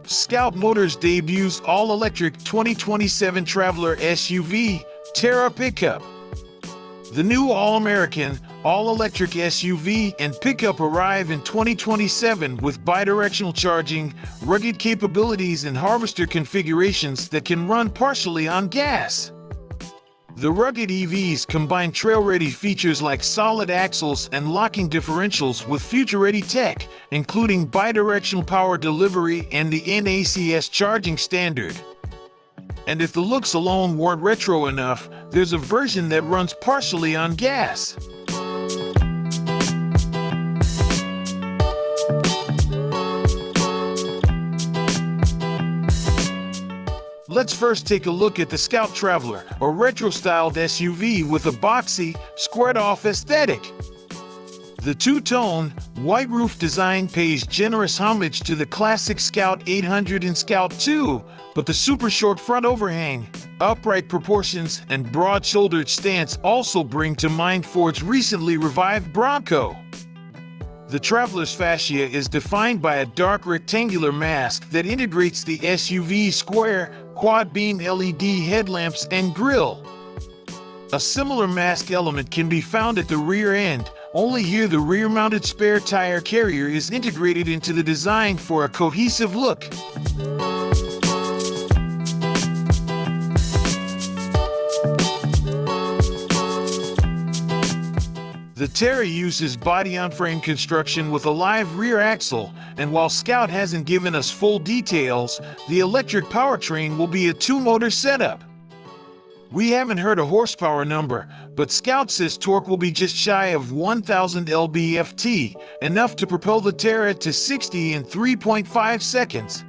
Scout Motors debuts all-electric 2027 Traveler SUV Terra pickup. The new all-American, all-electric SUV and pickup arrive in 2027 with bidirectional charging, rugged capabilities, and harvester configurations that can run partially on gas. The rugged EVs combine trail-ready features like solid axles and locking differentials with future-ready tech, including bidirectional power delivery and the NACS charging standard. And if the looks alone weren't retro enough, there's a version that runs partially on gas. Let's first take a look at the Scout Traveler, a retro-styled SUV with a boxy, squared-off aesthetic. The two-tone, white roof design pays generous homage to the classic Scout 800 and Scout 2, but the super-short front overhang, upright proportions, and broad-shouldered stance also bring to mind Ford's recently revived Bronco. The Traveler's fascia is defined by a dark rectangular mask that integrates the SUV's square, quad-beam LED headlamps and grille. A similar mask element can be found at the rear end, only here the rear-mounted spare tire carrier is integrated into the design for a cohesive look. The Terra uses body-on-frame construction with a live rear axle, and while Scout hasn't given us full details, the electric powertrain will be a two-motor setup. We haven't heard a horsepower number, but Scout says torque will be just shy of 1,000 lb-ft, enough to propel the Terra to 60 in 3.5 seconds.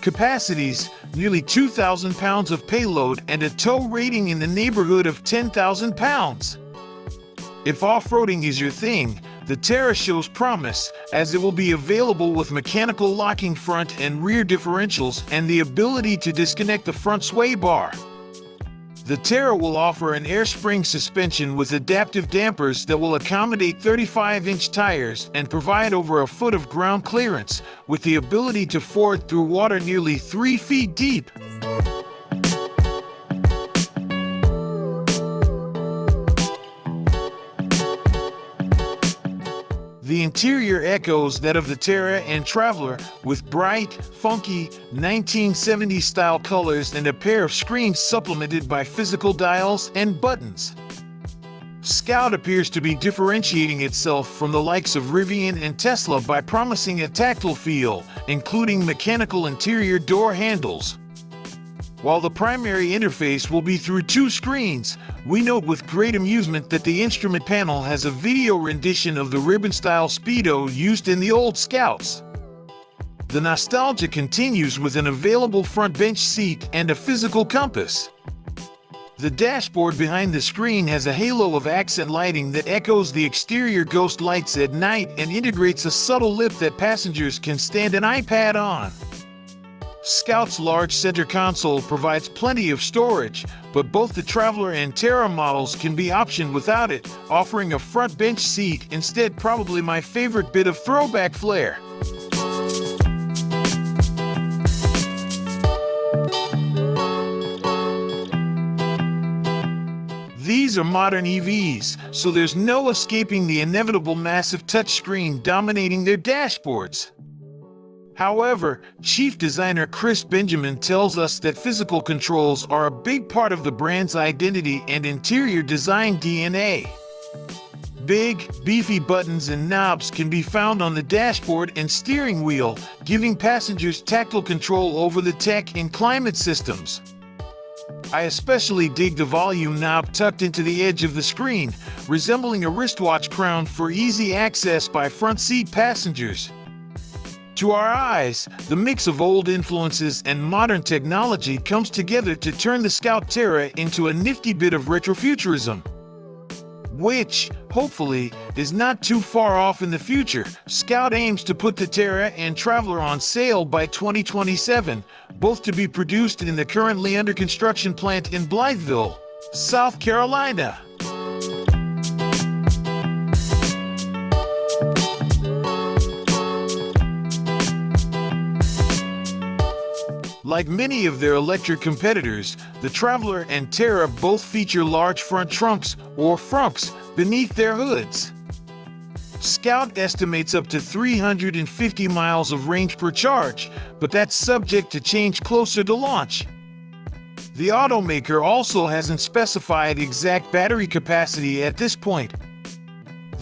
Capacities: nearly 2,000 pounds of payload and a tow rating in the neighborhood of 10,000 pounds. If off-roading is your thing, the Terra shows promise, as it will be available with mechanical locking front and rear differentials and the ability to disconnect the front sway bar. The Terra will offer an air spring suspension with adaptive dampers that will accommodate 35-inch tires and provide over a foot of ground clearance, with the ability to ford through water nearly 3 feet deep. The interior echoes that of the Terra and Traveler, with bright, funky, 1970s-style colors and a pair of screens supplemented by physical dials and buttons. Scout appears to be differentiating itself from the likes of Rivian and Tesla by promising a tactile feel, including mechanical interior door handles. While the primary interface will be through two screens, we note with great amusement that the instrument panel has a video rendition of the ribbon-style Speedo used in the old Scouts. The nostalgia continues with an available front bench seat and a physical compass. The dashboard behind the screen has a halo of accent lighting that echoes the exterior ghost lights at night and integrates a subtle lip that passengers can stand an iPad on. Scout's large center console provides plenty of storage, but both the Traveler and Terra models can be optioned without it, offering a front bench seat instead. Probably my favorite bit of throwback flair. These are modern EVs, so there's no escaping the inevitable massive touchscreen dominating their dashboards. However, Chief Designer Chris Benjamin tells us that physical controls are a big part of the brand's identity and interior design DNA. Big, beefy buttons and knobs can be found on the dashboard and steering wheel, giving passengers tactile control over the tech and climate systems. I especially dig the volume knob tucked into the edge of the screen, resembling a wristwatch crown for easy access by front seat passengers. To our eyes, the mix of old influences and modern technology comes together to turn the Scout Terra into a nifty bit of retrofuturism. which, hopefully, is not too far off in the future. Scout aims to put the Terra and Traveler on sale by 2027, both to be produced in the currently under construction plant in Blytheville, South Carolina. Like many of their electric competitors, the Traveler and Terra both feature large front trunks, or frunks, beneath their hoods. Scout estimates up to 350 miles of range per charge, but that's subject to change closer to launch. The automaker also hasn't specified exact battery capacity at this point.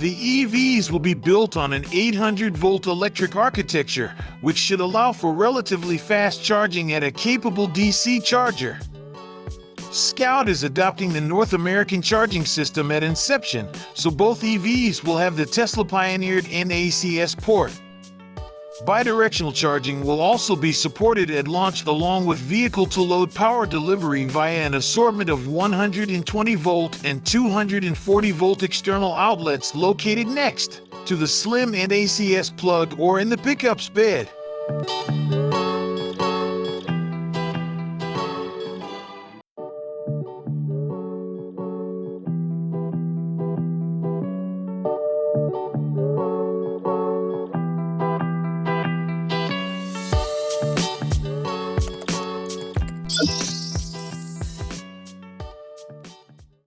The EVs will be built on an 800-volt electric architecture, which should allow for relatively fast charging at a capable DC charger. Scout is adopting the North American charging system at inception, so both EVs will have the Tesla-pioneered NACS port. Bidirectional charging will also be supported at launch, along with vehicle-to-load power delivery via an assortment of 120-volt and 240-volt external outlets located next to the slim NACS plug or in the pickup's bed.